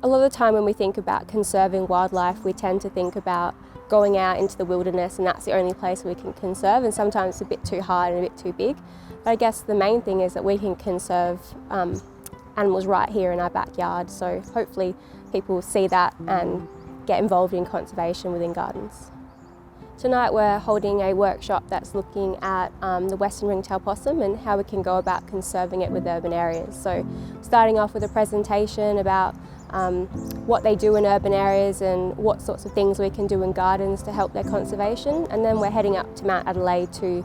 A lot of the time when we think about conserving wildlife, we tend to think about going out into the wilderness and that's the only place we can conserve, and sometimes it's a bit too hard and a bit too big. But I guess the main thing is that we can conserve animals right here in our backyard, so hopefully people will see that and get involved in conservation within gardens. Tonight we're holding a workshop that's looking at the western ring-tailed possum and how we can go about conserving it with urban areas. So starting off with a presentation about what they do in urban areas and what sorts of things we can do in gardens to help their conservation, and then we're heading up to Mount Adelaide to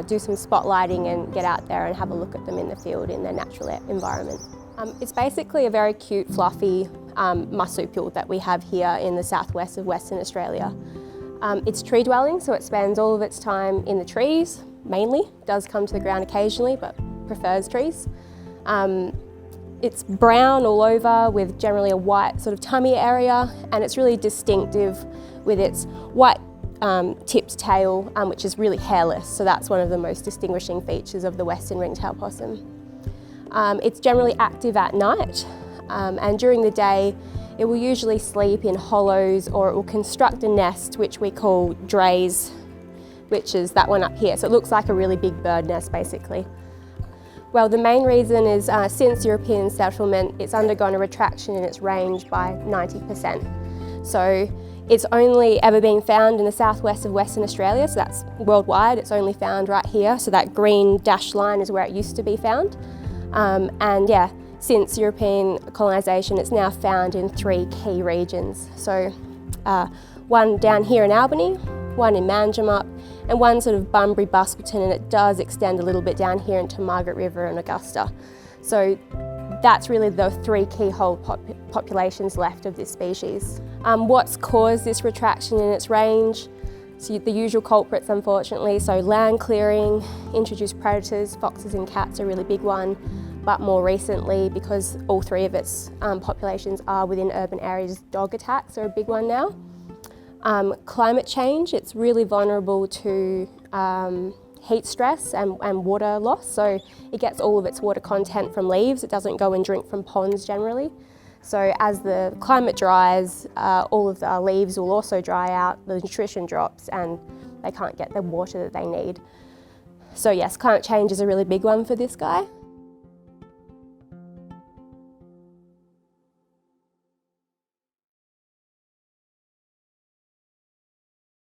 do some spotlighting and get out there and have a look at them in the field in their natural environment. It's basically a very cute, fluffy marsupial that we have here in the southwest of Western Australia. It's tree dwelling, so it spends all of its time in the trees, mainly. It does come to the ground occasionally, but prefers trees. It's brown all over with generally a white sort of tummy area, and it's really distinctive with its white tipped tail, which is really hairless, so that's one of the most distinguishing features of the western ring-tailed possum. It's generally active at night, and during the day it will usually sleep in hollows, or it will construct a nest which we call drays, which is that one up here. So it looks like a really big bird nest basically. Well, the main reason is since European settlement, it's undergone a retraction in its range by 90%. So it's only ever been found in the southwest of Western Australia, so that's worldwide. It's only found right here, so that green dashed line is where it used to be found. And yeah, since European colonisation, it's now found in 3 key regions. So one down here in Albany, one in Manjimup, and one sort of Bunbury, Busselton, and it does extend a little bit down here into Margaret River and Augusta. So that's really the 3 key whole populations left of this species. What's caused this retraction in its range? So the usual culprits, unfortunately, so land clearing, introduced predators, foxes and cats are a really big one, but more recently, because all 3 of its populations are within urban areas, dog attacks are a big one now. Climate change, it's really vulnerable to heat stress and water loss, so it gets all of its water content from leaves. It doesn't go and drink from ponds generally. So as the climate dries, all of the leaves will also dry out, the nutrition drops, and they can't get the water that they need. So yes, climate change is a really big one for this guy.